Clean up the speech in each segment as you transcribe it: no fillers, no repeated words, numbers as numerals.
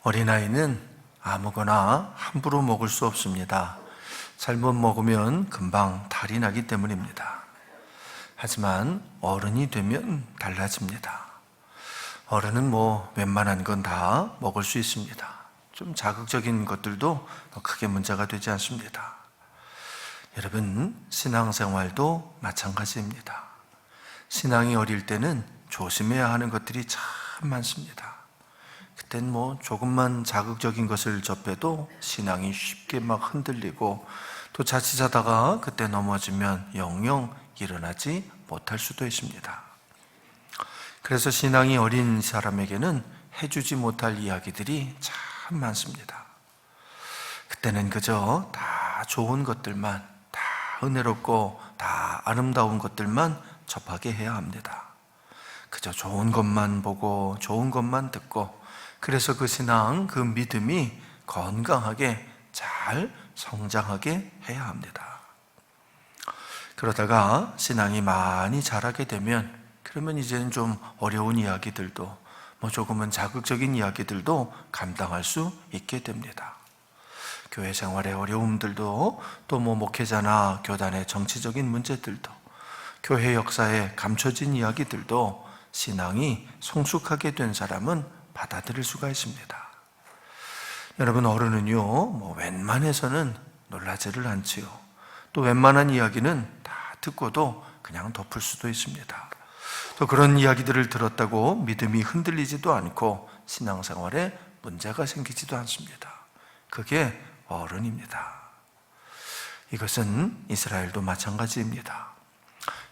어린아이는 아무거나 함부로 먹을 수 없습니다. 잘못 먹으면 금방 탈이 나기 때문입니다. 하지만 어른이 되면 달라집니다. 어른은 웬만한 건 다 먹을 수 있습니다. 좀 자극적인 것들도 크게 문제가 되지 않습니다. 여러분, 신앙생활도 마찬가지입니다. 신앙이 어릴 때는 조심해야 하는 것들이 참 많습니다. 그땐 조금만 자극적인 것을 접해도 신앙이 쉽게 막 흔들리고, 또 자칫하다가 그때 넘어지면 영영 일어나지 못할 수도 있습니다. 그래서 신앙이 어린 사람에게는 해주지 못할 이야기들이 참 많습니다. 그때는 그저 다 좋은 것들만, 다 은혜롭고 다 아름다운 것들만 접하게 해야 합니다. 그저 좋은 것만 보고 좋은 것만 듣고, 그래서 그 신앙, 그 믿음이 건강하게 잘 성장하게 해야 합니다. 그러다가 신앙이 많이 자라게 되면, 그러면 이제는 좀 어려운 이야기들도, 조금은 자극적인 이야기들도 감당할 수 있게 됩니다. 교회 생활의 어려움들도, 또 목회자나 교단의 정치적인 문제들도, 교회 역사에 감춰진 이야기들도 신앙이 성숙하게 된 사람은 받아들일 수가 있습니다. 여러분, 어른은요, 웬만해서는 놀라지를 않지요. 또 웬만한 이야기는 다 듣고도 그냥 덮을 수도 있습니다. 또 그런 이야기들을 들었다고 믿음이 흔들리지도 않고 신앙생활에 문제가 생기지도 않습니다. 그게 어른입니다. 이것은 이스라엘도 마찬가지입니다.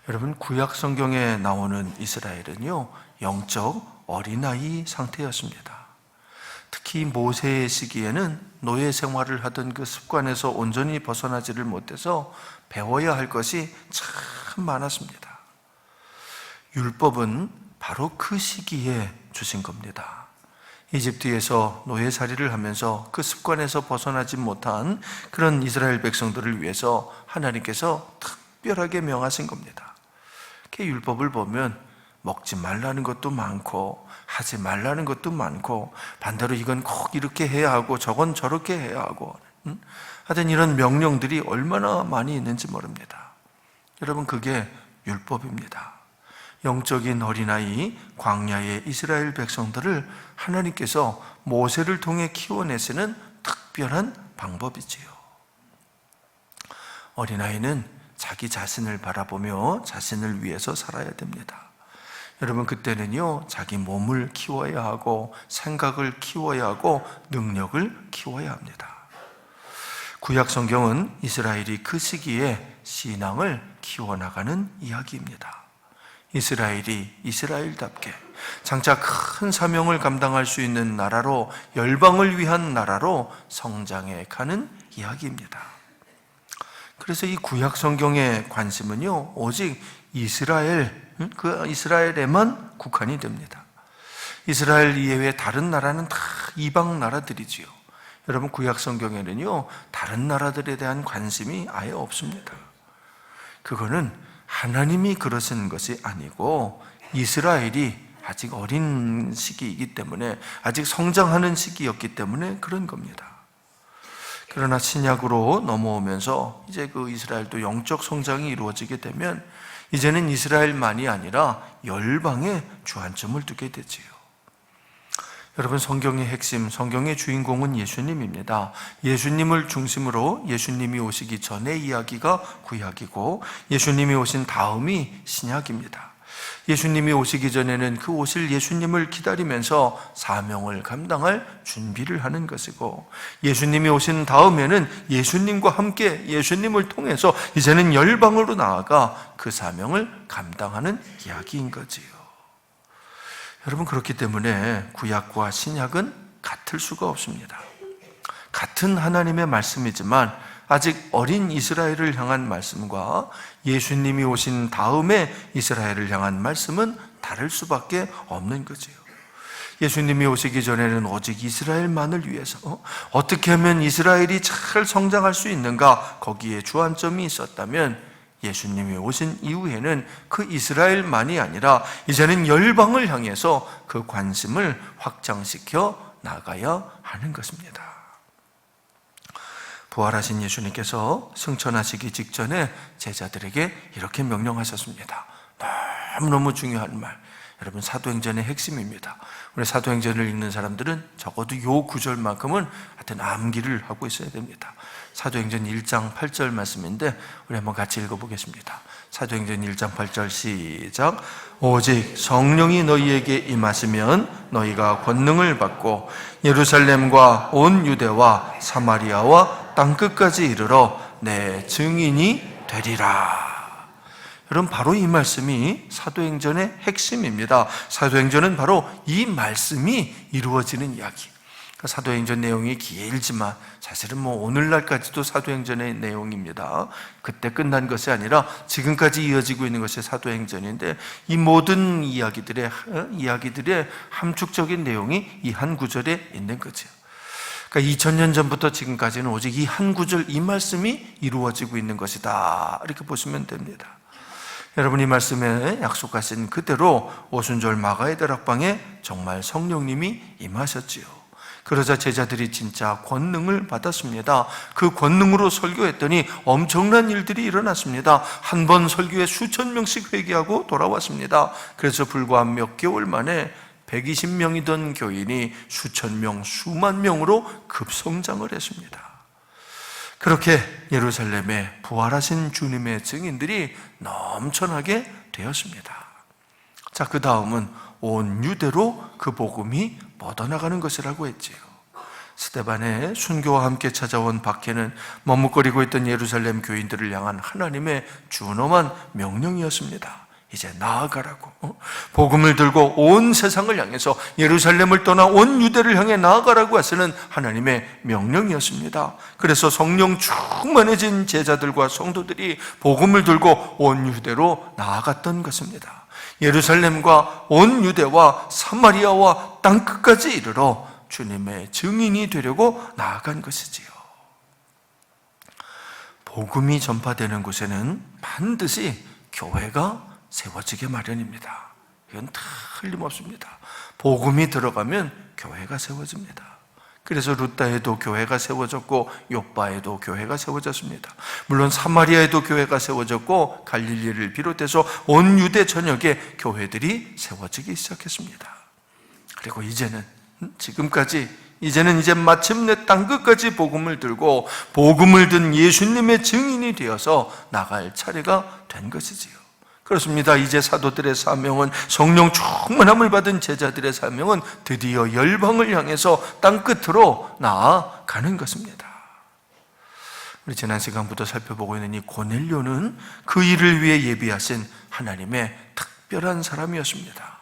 여러분, 구약 성경에 나오는 이스라엘은요, 영적 어린아이 상태였습니다. 특히 모세의 시기에는 노예 생활을 하던 그 습관에서 온전히 벗어나지를 못해서 배워야 할 것이 참 많았습니다. 율법은 바로 그 시기에 주신 겁니다. 이집트에서 노예살이를 하면서 그 습관에서 벗어나지 못한 그런 이스라엘 백성들을 위해서 하나님께서 특별하게 명하신 겁니다. 그 율법을 보면 먹지 말라는 것도 많고 하지 말라는 것도 많고, 반대로 이건 꼭 이렇게 해야 하고 저건 저렇게 해야 하고, 하여튼 이런 명령들이 얼마나 많이 있는지 모릅니다. 여러분, 그게 율법입니다. 영적인 어린아이 광야의 이스라엘 백성들을 하나님께서 모세를 통해 키워내시는 특별한 방법이지요. 어린아이는 자기 자신을 바라보며 자신을 위해서 살아야 됩니다. 여러분, 그때는요, 자기 몸을 키워야 하고 생각을 키워야 하고 능력을 키워야 합니다. 구약 성경은 이스라엘이 그 시기에 신앙을 키워나가는 이야기입니다. 이스라엘이 이스라엘답게 장차 큰 사명을 감당할 수 있는 나라로, 열방을 위한 나라로 성장해 가는 이야기입니다. 그래서 이 구약 성경의 관심은요, 오직 그 이스라엘에만 국한이 됩니다. 이스라엘 이외의 다른 나라는 다 이방 나라들이지요. 여러분, 구약 성경에는요, 다른 나라들에 대한 관심이 아예 없습니다. 그거는 하나님이 그러신 것이 아니고 이스라엘이 아직 어린 시기이기 때문에, 아직 성장하는 시기였기 때문에 그런 겁니다. 그러나 신약으로 넘어오면서 이제 그 이스라엘도 영적 성장이 이루어지게 되면 이제는 이스라엘만이 아니라 열방에 주안점을 두게 되지요. 여러분, 성경의 핵심, 성경의 주인공은 예수님입니다. 예수님을 중심으로 예수님이 오시기 전의 이야기가 구약이고, 예수님이 오신 다음이 신약입니다. 예수님이 오시기 전에는 그 오실 예수님을 기다리면서 사명을 감당할 준비를 하는 것이고, 예수님이 오신 다음에는 예수님과 함께 예수님을 통해서 이제는 열방으로 나아가 그 사명을 감당하는 이야기인 거지요. 여러분, 그렇기 때문에 구약과 신약은 같을 수가 없습니다. 같은 하나님의 말씀이지만 아직 어린 이스라엘을 향한 말씀과 예수님이 오신 다음에 이스라엘을 향한 말씀은 다를 수밖에 없는 거지요. 예수님이 오시기 전에는 오직 이스라엘만을 위해서 어떻게 하면 이스라엘이 잘 성장할 수 있는가, 거기에 주안점이 있었다면, 예수님이 오신 이후에는 그 이스라엘만이 아니라 이제는 열방을 향해서 그 관심을 확장시켜 나아가야 하는 것입니다. 부활하신 예수님께서 승천하시기 직전에 제자들에게 이렇게 명령하셨습니다. 너무너무 중요한 말, 여러분 사도행전의 핵심입니다. 우리 사도행전을 읽는 사람들은 적어도 이 구절만큼은 하여튼 암기를 하고 있어야 됩니다. 사도행전 1장 8절 말씀인데 우리 한번 같이 읽어보겠습니다. 사도행전 1장 8절 시작. 오직 성령이 너희에게 임하시면 너희가 권능을 받고 예루살렘과 온 유대와 사마리아와 땅끝까지 이르러 내 증인이 되리라. 여러분, 바로 이 말씀이 사도행전의 핵심입니다. 사도행전은 바로 이 말씀이 이루어지는 이야기. 사도행전 내용이 길지만 사실은 오늘날까지도 사도행전의 내용입니다. 그때 끝난 것이 아니라 지금까지 이어지고 있는 것이 사도행전인데, 이 모든 이야기들의 함축적인 내용이 이 한 구절에 있는 거죠. 그러니까 2000년 전부터 지금까지는 오직 이 한 구절, 이 말씀이 이루어지고 있는 것이다, 이렇게 보시면 됩니다. 여러분, 이 말씀에 약속하신 그대로 오순절 마가의 다락방에 정말 성령님이 임하셨지요. 그러자 제자들이 진짜 권능을 받았습니다. 그 권능으로 설교했더니 엄청난 일들이 일어났습니다. 한 번 설교에 수천 명씩 회개하고 돌아왔습니다. 그래서 불과 몇 개월 만에 120명이던 교인이 수천 명, 수만 명으로 급성장을 했습니다. 그렇게 예루살렘에 부활하신 주님의 증인들이 넘쳐나게 되었습니다. 자, 그 다음은 온 유대로 그 복음이 뻗어나가는 것이라고 했지요. 스데반의 순교와 함께 찾아온 박해는 머뭇거리고 있던 예루살렘 교인들을 향한 하나님의 준엄한 명령이었습니다. 이제 나아가라고, 복음을 들고 온 세상을 향해서 예루살렘을 떠나 온 유대를 향해 나아가라고 하시는 하나님의 명령이었습니다. 그래서 성령 충만해진 제자들과 성도들이 복음을 들고 온 유대로 나아갔던 것입니다. 예루살렘과 온 유대와 사마리아와 땅끝까지 이르러 주님의 증인이 되려고 나아간 것이지요. 복음이 전파되는 곳에는 반드시 교회가 세워지게 마련입니다. 이건 틀림없습니다. 복음이 들어가면 교회가 세워집니다. 그래서 루다에도 교회가 세워졌고 욥바에도 교회가 세워졌습니다. 물론 사마리아에도 교회가 세워졌고 갈릴리를 비롯해서 온 유대 전역에 교회들이 세워지기 시작했습니다. 그리고 이제는 이제 마침내 땅끝까지 복음을 들고 복음을 든 예수님의 증인이 되어서 나갈 차례가 된 것이지요. 그렇습니다. 이제 사도들의 사명은, 성령 충만함을 받은 제자들의 사명은 드디어 열방을 향해서 땅끝으로 나아가는 것입니다. 우리 지난 시간부터 살펴보고 있는 이 고넬료는 그 일을 위해 예비하신 하나님의 특별한 사람이었습니다.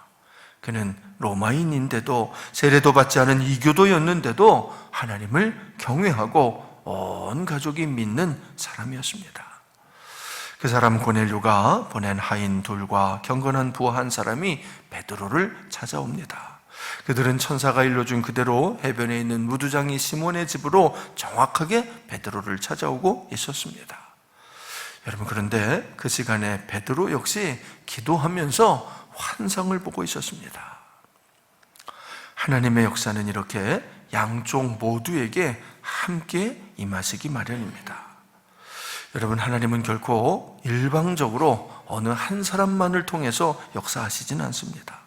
그는 로마인인데도 세례도 받지 않은 이교도였는데도 하나님을 경외하고 온 가족이 믿는 사람이었습니다. 그 사람 고넬료가 보낸 하인 둘과 경건한 부하 한 사람이 베드로를 찾아옵니다. 그들은 천사가 일러준 그대로 해변에 있는 무두장이 시몬의 집으로 정확하게 베드로를 찾아오고 있었습니다. 여러분, 그런데 그 시간에 베드로 역시 기도하면서 환상을 보고 있었습니다. 하나님의 역사는 이렇게 양쪽 모두에게 함께 임하시기 마련입니다. 여러분, 하나님은 결코 일방적으로 어느 한 사람만을 통해서 역사하시진 않습니다.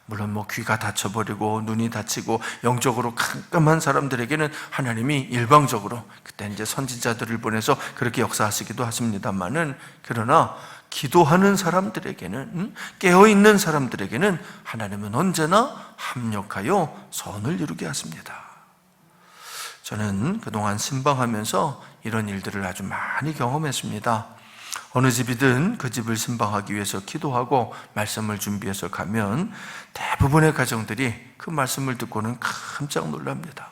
물론 귀가 다쳐버리고 눈이 다치고 영적으로 깜깜한 사람들에게는 하나님이 일방적으로 그때 이제 선지자들을 보내서 그렇게 역사하시기도 하십니다만은, 그러나 기도하는 사람들에게는, 깨어있는 사람들에게는 하나님은 언제나 합력하여 선을 이루게 하십니다. 저는 그동안 신방하면서 이런 일들을 아주 많이 경험했습니다. 어느 집이든 그 집을 신방하기 위해서 기도하고 말씀을 준비해서 가면 대부분의 가정들이 그 말씀을 듣고는 깜짝 놀랍니다.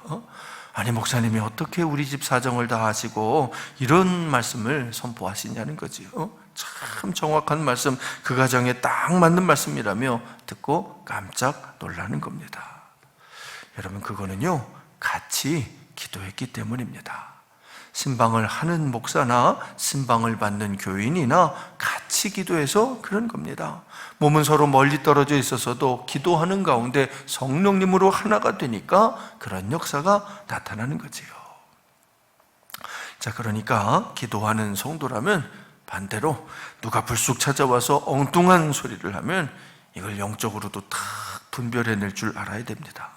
아니, 목사님이 어떻게 우리 집 사정을 다 아시고 이런 말씀을 선포하시냐는 거지요. 참 정확한 말씀, 그 가정에 딱 맞는 말씀이라며 듣고 깜짝 놀라는 겁니다. 여러분, 그거는요, 같이 기도했기 때문입니다. 신방을 하는 목사나 신방을 받는 교인이나 같이 기도해서 그런 겁니다. 몸은 서로 멀리 떨어져 있어서도 기도하는 가운데 성령님으로 하나가 되니까 그런 역사가 나타나는 거지요. 자, 그러니까 기도하는 성도라면 반대로 누가 불쑥 찾아와서 엉뚱한 소리를 하면 이걸 영적으로도 다 분별해낼 줄 알아야 됩니다.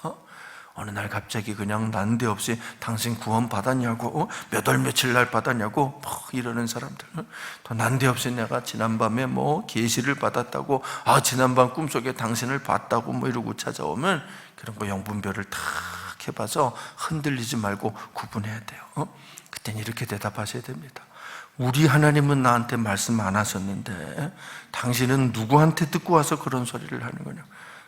어느 날 갑자기 그냥 난데없이 당신 구원 받았냐고, 몇 월 며칠 날 받았냐고 이러는 사람들, 또 난데없이 내가 지난밤에 계시를 받았다고, 지난밤 꿈속에 당신을 봤다고 이러고 찾아오면 그런 거 영분별을 다 해봐서 흔들리지 말고 구분해야 돼요. 그땐 이렇게 대답하셔야 됩니다. 우리 하나님은 나한테 말씀 안 하셨는데 당신은 누구한테 듣고 와서 그런 소리를 하는 거냐?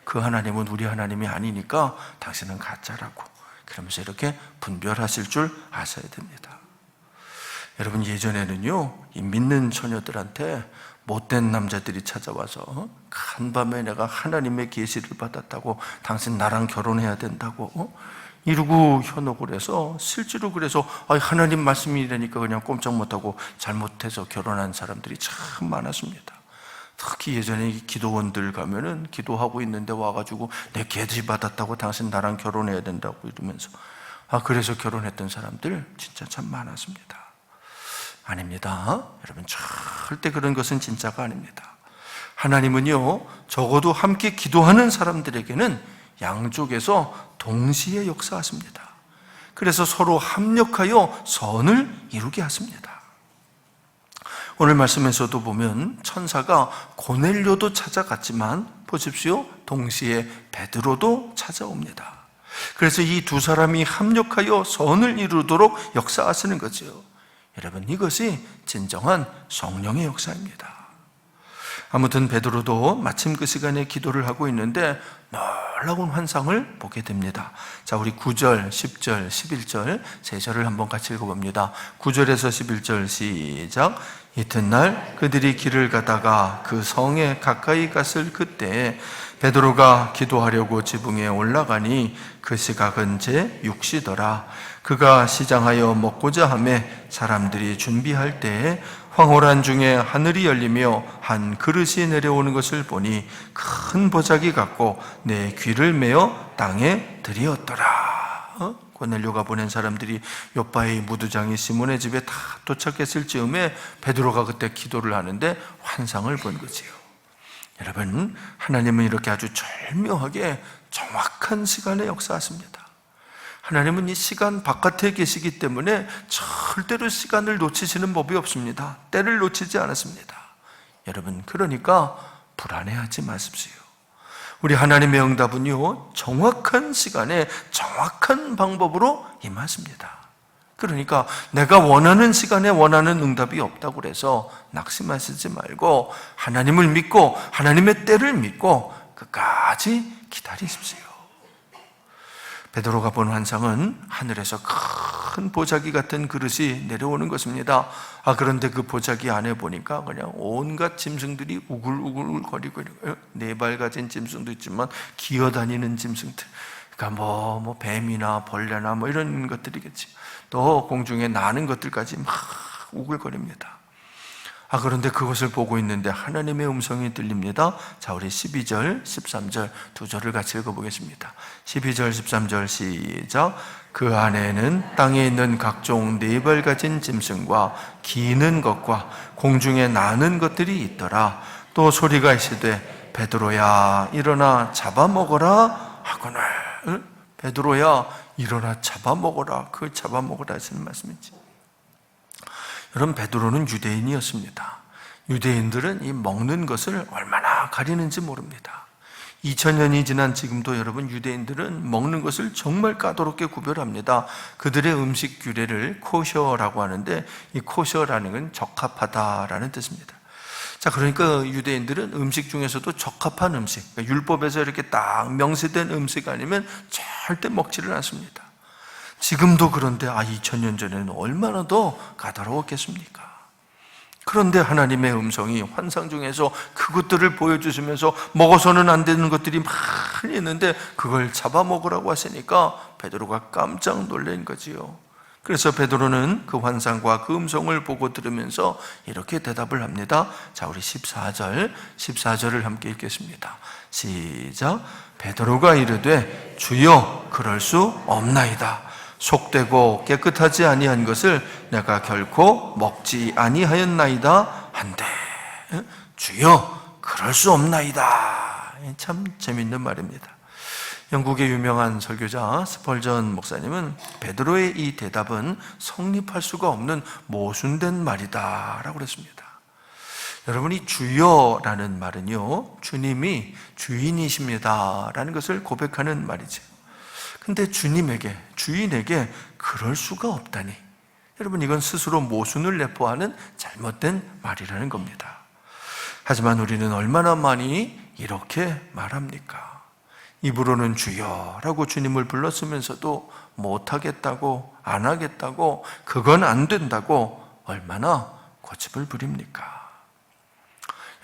그 하나님은 우리 하나님이 아니니까 당신은 가짜라고. 그러면서 이렇게 분별하실 줄 아셔야 됩니다. 여러분, 예전에는요, 이 믿는 처녀들한테 못된 남자들이 찾아와서 한밤에 내가 하나님의 계시를 받았다고, 당신 나랑 결혼해야 된다고 이러고 현혹을 해서, 실제로 그래서 하나님 말씀이라니까 그냥 꼼짝 못하고 잘못해서 결혼한 사람들이 참 많았습니다. 특히 예전에 기도원들 가면은 기도하고 있는데 와가지고 내 계시 받았다고 당신 나랑 결혼해야 된다고 이러면서 그래서 결혼했던 사람들 진짜 참 많았습니다. 아닙니다. 여러분, 절대 그런 것은 진짜가 아닙니다. 하나님은요, 적어도 함께 기도하는 사람들에게는 양쪽에서 동시에 역사하십니다. 그래서 서로 합력하여 선을 이루게 하십니다. 오늘 말씀에서도 보면 천사가 고넬료도 찾아갔지만 보십시오, 동시에 베드로도 찾아옵니다. 그래서 이 두 사람이 합력하여 선을 이루도록 역사하시는 거죠. 여러분, 이것이 진정한 성령의 역사입니다. 아무튼 베드로도 마침 그 시간에 기도를 하고 있는데 놀라운 환상을 보게 됩니다. 자, 우리 9절, 10절, 11절 세 절을 한번 같이 읽어봅니다. 9절에서 11절 시작. 이튿날 그들이 길을 가다가 그 성에 가까이 갔을 그때 베드로가 기도하려고 지붕에 올라가니 그 시각은 제 6시더라. 그가 시장하여 먹고자 하며 사람들이 준비할 때에 황홀한 중에 하늘이 열리며 한 그릇이 내려오는 것을 보니 큰 보자기 같고 내 귀를 메어 땅에 들이었더라. 고넬료가 보낸 사람들이 요바의 무두장이 시몬의 집에 다 도착했을 즈음에 베드로가 그때 기도를 하는데 환상을 본 거지요. 여러분, 하나님은 이렇게 아주 절묘하게 정확한 시간에 역사하십니다. 하나님은 이 시간 바깥에 계시기 때문에 절대로 시간을 놓치시는 법이 없습니다. 때를 놓치지 않았습니다. 여러분, 그러니까 불안해하지 마십시오. 우리 하나님의 응답은요, 정확한 시간에 정확한 방법으로 임하십니다. 그러니까 내가 원하는 시간에 원하는 응답이 없다고 그래서 낙심하시지 말고 하나님을 믿고 하나님의 때를 믿고 끝까지 기다리십시오. 베드로가 본 환상은 하늘에서 큰 보자기 같은 그릇이 내려오는 것입니다. 그런데 그 보자기 안에 보니까 그냥 온갖 짐승들이 우글우글 거리고, 네 발 가진 짐승도 있지만 기어다니는 짐승들, 그러니까 뱀이나 벌레나 이런 것들이겠지. 또 공중에 나는 것들까지 막 우글거립니다. 그런데 그것을 보고 있는데 하나님의 음성이 들립니다. 자, 우리 12절, 13절 두 절을 같이 읽어보겠습니다. 12절, 13절 시작. 그 안에는 땅에 있는 각종 네 발 가진 짐승과 기는 것과 공중에 나는 것들이 있더라. 또 소리가 있으되 베드로야 일어나 잡아먹어라 하거늘. 베드로야 일어나 잡아먹어라. 그 잡아먹어라 하시는 말씀이지. 여러분, 베드로는 유대인이었습니다. 유대인들은 이 먹는 것을 얼마나 가리는지 모릅니다. 2000년이 지난 지금도 여러분, 유대인들은 먹는 것을 정말 까다롭게 구별합니다. 그들의 음식 규례를 코셔라고 하는데, 이 코셔라는 건 적합하다라는 뜻입니다. 자, 그러니까 유대인들은 음식 중에서도 적합한 음식, 그러니까 율법에서 이렇게 딱 명시된 음식 아니면 절대 먹지를 않습니다. 지금도 그런데 2000년 전에는 얼마나 더 까다로웠겠습니까? 그런데 하나님의 음성이 환상 중에서 그것들을 보여주시면서 먹어서는 안 되는 것들이 많이 있는데 그걸 잡아먹으라고 하시니까 베드로가 깜짝 놀란 거지요. 그래서 베드로는 그 환상과 그 음성을 보고 들으면서 이렇게 대답을 합니다. 자, 우리 14절을 함께 읽겠습니다. 시작. 베드로가 이르되 주여 그럴 수 없나이다. 속되고 깨끗하지 아니한 것을 내가 결코 먹지 아니하였나이다 한데 주여 그럴 수 없나이다. 참 재밌는 말입니다. 영국의 유명한 설교자 스펄전 목사님은 베드로의 이 대답은 성립할 수가 없는 모순된 말이다 라고 그랬습니다. 여러분, 이 주여라는 말은요, 주님이 주인이십니다 라는 것을 고백하는 말이죠. 근데 주인에게 그럴 수가 없다니, 여러분, 이건 스스로 모순을 내포하는 잘못된 말이라는 겁니다. 하지만 우리는 얼마나 많이 이렇게 말합니까? 입으로는 주여라고 주님을 불렀으면서도 못하겠다고, 안 하겠다고, 그건 안 된다고 얼마나 고집을 부립니까?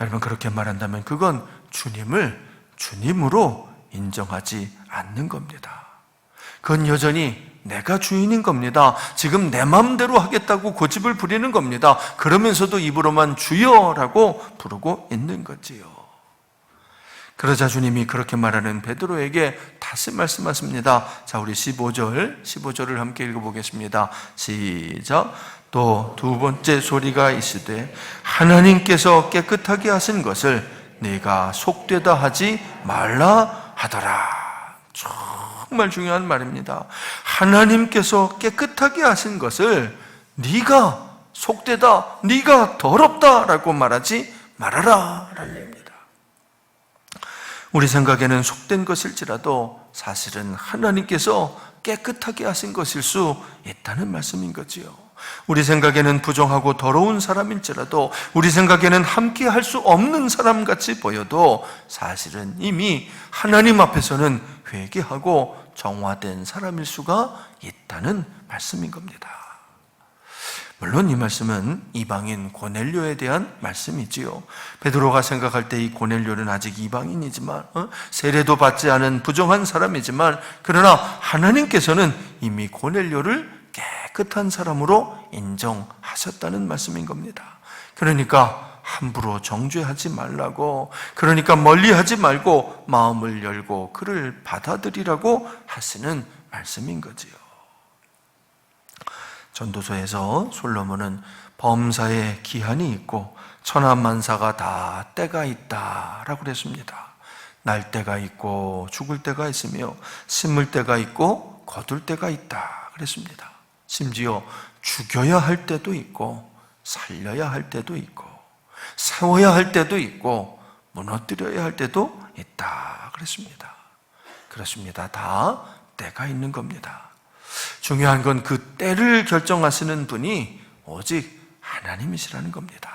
여러분, 그렇게 말한다면 그건 주님을 주님으로 인정하지 않는 겁니다. 그건 여전히 내가 주인인 겁니다. 지금 내 마음대로 하겠다고 고집을 부리는 겁니다. 그러면서도 입으로만 주여라고 부르고 있는 거지요. 그러자 주님이 그렇게 말하는 베드로에게 다시 말씀하십니다. 자, 우리 15절을 함께 읽어보겠습니다. 시작. 또 두 번째 소리가 있으되 하나님께서 깨끗하게 하신 것을 네가 속되다 하지 말라 하더라. 정말 중요한 말입니다. 하나님께서 깨끗하게 하신 것을 네가 속되다, 네가 더럽다라고 말하지 말아라 라는 얘기입니다. 우리 생각에는 속된 것일지라도 사실은 하나님께서 깨끗하게 하신 것일 수 있다는 말씀인 거지요. 우리 생각에는 부정하고 더러운 사람일지라도, 우리 생각에는 함께 할 수 없는 사람같이 보여도 사실은 이미 하나님 앞에서는 회개하고 정화된 사람일 수가 있다는 말씀인 겁니다. 물론 이 말씀은 이방인 고넬료에 대한 말씀이지요. 베드로가 생각할 때 이 고넬료는 아직 이방인이지만, 세례도 받지 않은 부정한 사람이지만, 그러나 하나님께서는 이미 고넬료를 깨끗한 사람으로 인정하셨다는 말씀인 겁니다. 그러니까 함부로 정죄하지 말라고, 그러니까 멀리하지 말고 마음을 열고 그를 받아들이라고 하시는 말씀인 거지요. 전도서에서 솔로몬은 범사에 기한이 있고 천하만사가 다 때가 있다라고 그랬습니다. 날 때가 있고 죽을 때가 있으며 심을 때가 있고 거둘 때가 있다 그랬습니다. 심지어 죽여야 할 때도 있고 살려야 할 때도 있고 세워야 할 때도 있고 무너뜨려야 할 때도 있다 그랬습니다. 그렇습니다. 다 때가 있는 겁니다. 중요한 건 그 때를 결정하시는 분이 오직 하나님이시라는 겁니다.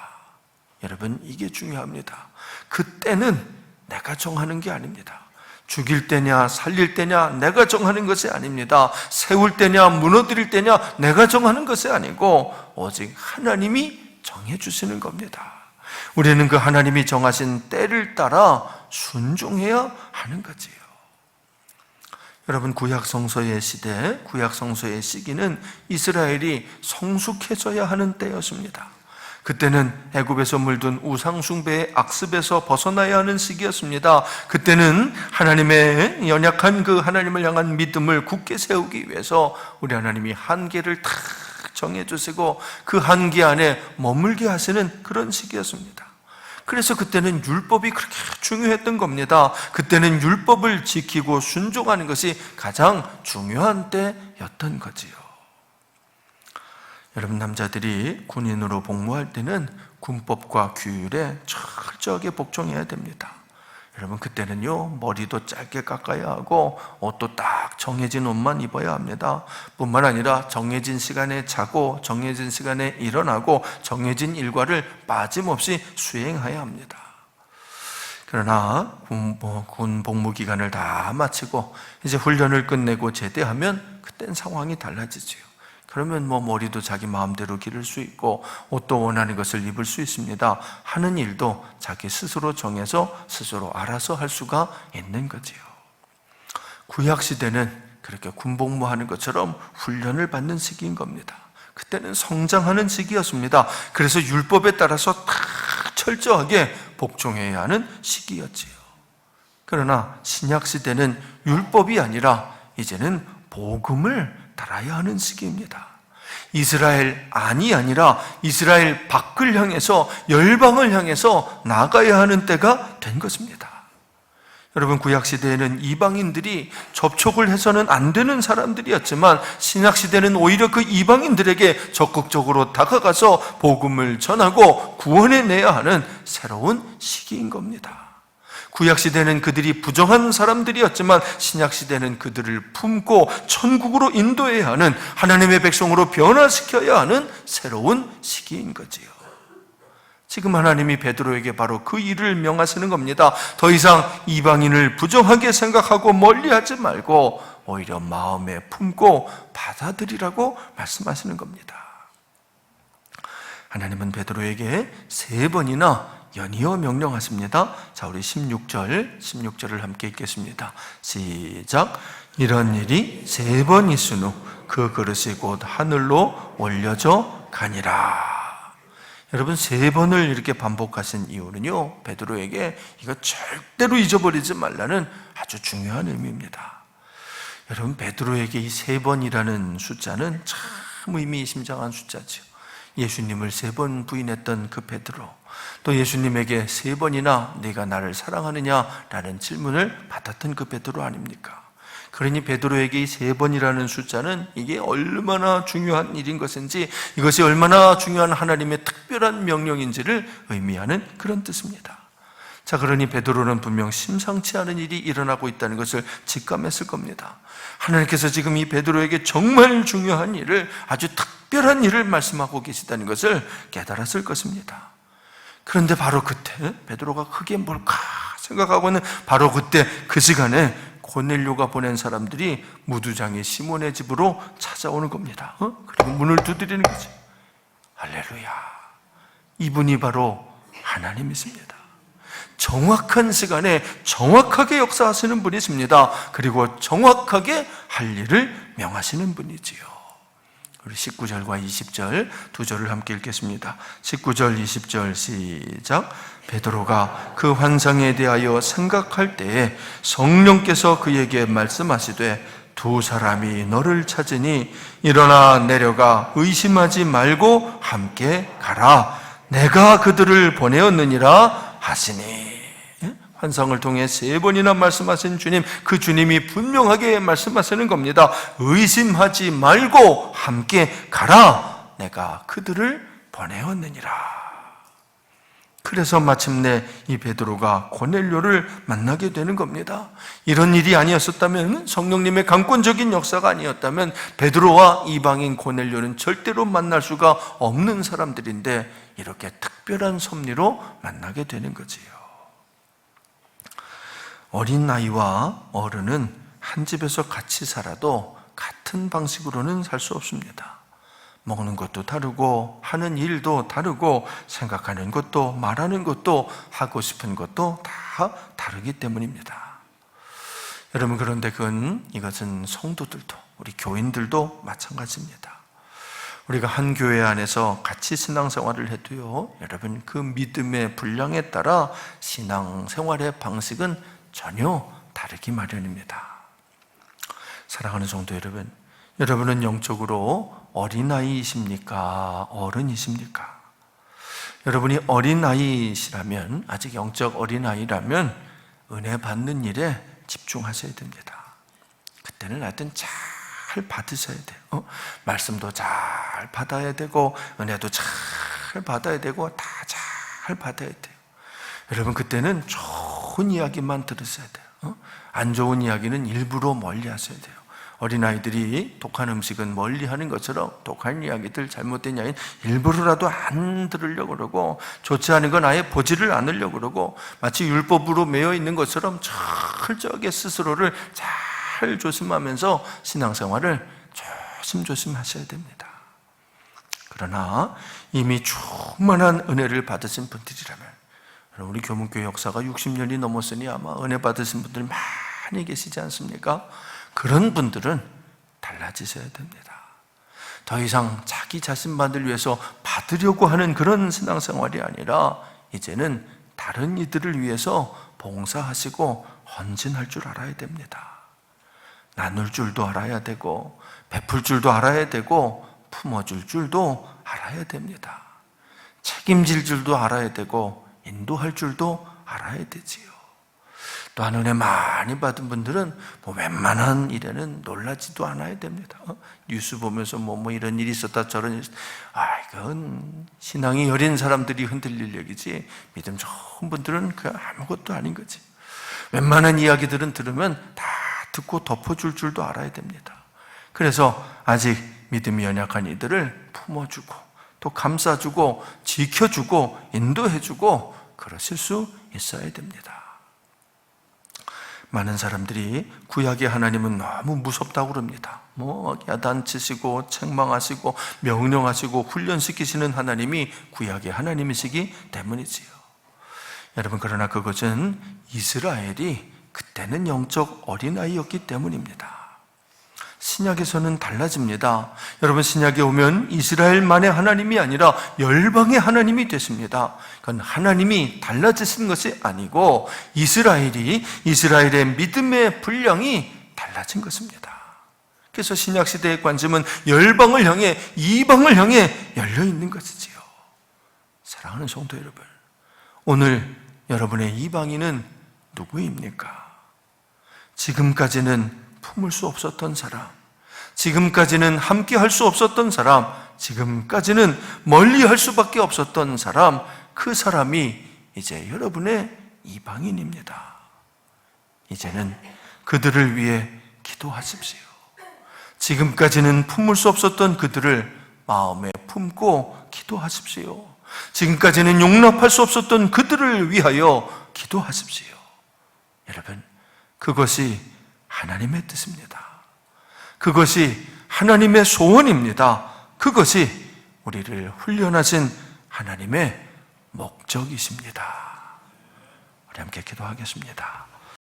여러분, 이게 중요합니다. 그 때는 내가 정하는 게 아닙니다. 죽일 때냐 살릴 때냐 내가 정하는 것이 아닙니다. 세울 때냐 무너뜨릴 때냐 내가 정하는 것이 아니고 오직 하나님이 정해주시는 겁니다. 우리는 그 하나님이 정하신 때를 따라 순종해야 하는 거지요. 여러분, 구약성서의 시대, 구약성서의 시기는 이스라엘이 성숙해져야 하는 때였습니다. 그때는 애굽에서 물든 우상숭배의 악습에서 벗어나야 하는 시기였습니다. 그때는 하나님의 연약한 그 하나님을 향한 믿음을 굳게 세우기 위해서 우리 하나님이 한계를 탁 정해주시고 그 한계 안에 머물게 하시는 그런 시기였습니다. 그래서 그때는 율법이 그렇게 중요했던 겁니다. 그때는 율법을 지키고 순종하는 것이 가장 중요한 때였던 거지요. 여러분, 남자들이 군인으로 복무할 때는 군법과 규율에 철저하게 복종해야 됩니다. 여러분, 그때는요, 머리도 짧게 깎아야 하고 옷도 딱 정해진 옷만 입어야 합니다. 뿐만 아니라 정해진 시간에 자고 정해진 시간에 일어나고 정해진 일과를 빠짐없이 수행해야 합니다. 그러나 군 복무 기간을 다 마치고 이제 훈련을 끝내고 제대하면 그땐 상황이 달라지지요. 그러면 머리도 자기 마음대로 기를 수 있고 옷도 원하는 것을 입을 수 있습니다. 하는 일도 자기 스스로 정해서 스스로 알아서 할 수가 있는 거지요. 구약시대는 그렇게 군복무하는 것처럼 훈련을 받는 시기인 겁니다. 그때는 성장하는 시기였습니다. 그래서 율법에 따라서 다 철저하게 복종해야 하는 시기였지요. 그러나 신약시대는 율법이 아니라 이제는 복음을 따라야 하는 시기입니다. 이스라엘 안이 아니라 이스라엘 밖을 향해서, 열방을 향해서 나가야 하는 때가 된 것입니다. 여러분, 구약시대에는 이방인들이 접촉을 해서는 안 되는 사람들이었지만 신약시대는 오히려 그 이방인들에게 적극적으로 다가가서 복음을 전하고 구원해내야 하는 새로운 시기인 겁니다. 구약시대는 그들이 부정한 사람들이었지만 신약시대는 그들을 품고 천국으로 인도해야 하는, 하나님의 백성으로 변화시켜야 하는 새로운 시기인 거지요. 지금 하나님이 베드로에게 바로 그 일을 명하시는 겁니다. 더 이상 이방인을 부정하게 생각하고 멀리하지 말고 오히려 마음에 품고 받아들이라고 말씀하시는 겁니다. 하나님은 베드로에게 3번이나 연이어 명령하십니다. 자, 우리 16절을 함께 읽겠습니다. 시작. 이런 일이 3번 있은 후 그 그릇이 곧 하늘로 올려져 가니라. 여러분, 3번을 이렇게 반복하신 이유는요, 베드로에게 이거 절대로 잊어버리지 말라는 아주 중요한 의미입니다. 여러분, 베드로에게 이 3번이라는 숫자는 참 의미심장한 숫자죠. 예수님을 3번 부인했던 그 베드로, 또 예수님에게 3번이나 네가 나를 사랑하느냐라는 질문을 받았던 그 베드로 아닙니까? 그러니 베드로에게 이 3번이라는 숫자는 이게 얼마나 중요한 일인 것인지, 이것이 얼마나 중요한 하나님의 특별한 명령인지를 의미하는 그런 뜻입니다. 자, 그러니 베드로는 분명 심상치 않은 일이 일어나고 있다는 것을 직감했을 겁니다. 하나님께서 지금 이 베드로에게 정말 중요한 일을, 아주 특별한 일을 말씀하고 계시다는 것을 깨달았을 것입니다. 그런데 바로 그때 베드로가 크게 뭘까 생각하고 있는 바로 그때, 그 시간에 고넬료가 보낸 사람들이 무두장의 시몬의 집으로 찾아오는 겁니다. 그리고 문을 두드리는 거죠. 할렐루야, 이분이 바로 하나님이십니다. 정확한 시간에 정확하게 역사하시는 분이십니다. 그리고 정확하게 할 일을 명하시는 분이지요. 우리 19절과 20절 두 절을 함께 읽겠습니다. 19절, 20절 시작. 베드로가 그 환상에 대하여 생각할 때에 성령께서 그에게 말씀하시되 두 사람이 너를 찾으니 일어나 내려가 의심하지 말고 함께 가라. 내가 그들을 보내었느니라 하시니. 환상을 통해 3번이나 말씀하신 주님, 그 주님이 분명하게 말씀하시는 겁니다. 의심하지 말고 함께 가라. 내가 그들을 보내었느니라. 그래서 마침내 이 베드로가 고넬료를 만나게 되는 겁니다. 이런 일이 아니었었다면, 성령님의 강권적인 역사가 아니었다면 베드로와 이방인 고넬료는 절대로 만날 수가 없는 사람들인데 이렇게 특별한 섭리로 만나게 되는 거지요. 어린 아이와 어른은 한 집에서 같이 살아도 같은 방식으로는 살 수 없습니다. 먹는 것도 다르고, 하는 일도 다르고, 생각하는 것도, 말하는 것도, 하고 싶은 것도 다 다르기 때문입니다. 여러분, 그런데 이것은 성도들도, 우리 교인들도 마찬가지입니다. 우리가 한 교회 안에서 같이 신앙생활을 해도요, 여러분, 그 믿음의 분량에 따라 신앙생활의 방식은 전혀 다르기 마련입니다. 사랑하는 성도 여러분, 여러분은 영적으로 어린아이이십니까? 어른이십니까? 여러분이 어린아이시라면, 아직 영적 어린아이라면 은혜 받는 일에 집중하셔야 됩니다. 그때는 하여튼 잘 받으셔야 돼요. 말씀도 잘 받아야 되고, 은혜도 잘 받아야 되고, 다 잘 받아야 돼요. 여러분, 그때는 좋은 이야기만 들으셔야 돼요. 안 좋은 이야기는 일부러 멀리 하셔야 돼요. 어린아이들이 독한 음식은 멀리 하는 것처럼 독한 이야기들, 잘못된 이야기는 일부러라도 안 들으려고 그러고, 좋지 않은 건 아예 보지를 않으려고 그러고, 마치 율법으로 매여 있는 것처럼 철저하게 스스로를 잘 조심하면서 신앙생활을 조심조심 하셔야 됩니다. 그러나 이미 충만한 은혜를 받으신 분들이라면, 우리 교문교회 역사가 60년이 넘었으니 아마 은혜 받으신 분들이 많이 계시지 않습니까? 그런 분들은 달라지셔야 됩니다. 더 이상 자기 자신만을 위해서 받으려고 하는 그런 신앙생활이 아니라 이제는 다른 이들을 위해서 봉사하시고 헌신할 줄 알아야 됩니다. 나눌 줄도 알아야 되고 베풀 줄도 알아야 되고 품어줄 줄도 알아야 됩니다. 책임질 줄도 알아야 되고 인도할 줄도 알아야 되지요. 또한 은혜 많이 받은 분들은 웬만한 일에는 놀라지도 않아야 됩니다. 뉴스 보면서 이런 일이 있었다 저런 일이 있었다. 이건 신앙이 여린 사람들이 흔들릴 얘기지 믿음 좋은 분들은 그 아무것도 아닌 거지. 웬만한 이야기들은 들으면 다 듣고 덮어줄 줄도 알아야 됩니다. 그래서 아직 믿음이 연약한 이들을 품어주고 또 감싸주고 지켜주고 인도해주고 그러실 수 있어야 됩니다. 많은 사람들이 구약의 하나님은 너무 무섭다고 그럽니다. 야단치시고 책망하시고 명령하시고 훈련시키시는 하나님이 구약의 하나님이시기 때문이지요. 여러분, 그러나 그것은 이스라엘이 그때는 영적 어린아이였기 때문입니다. 신약에서는 달라집니다. 여러분, 신약에 오면 이스라엘만의 하나님이 아니라 열방의 하나님이 되십니다. 그건 하나님이 달라지신 것이 아니고 이스라엘의 믿음의 분량이 달라진 것입니다. 그래서 신약시대의 관점은 열방을 향해, 이방을 향해 열려있는 것이지요. 사랑하는 성도 여러분, 오늘 여러분의 이방인은 누구입니까? 지금까지는 품을 수 없었던 사람, 지금까지는 함께 할 수 없었던 사람, 지금까지는 멀리 할 수밖에 없었던 사람, 그 사람이 이제 여러분의 이방인입니다. 이제는 그들을 위해 기도하십시오. 지금까지는 품을 수 없었던 그들을 마음에 품고 기도하십시오. 지금까지는 용납할 수 없었던 그들을 위하여 기도하십시오. 여러분, 그것이 하나님의 뜻입니다. 그것이 하나님의 소원입니다. 그것이 우리를 훈련하신 하나님의 목적이십니다. 우리 함께 기도하겠습니다.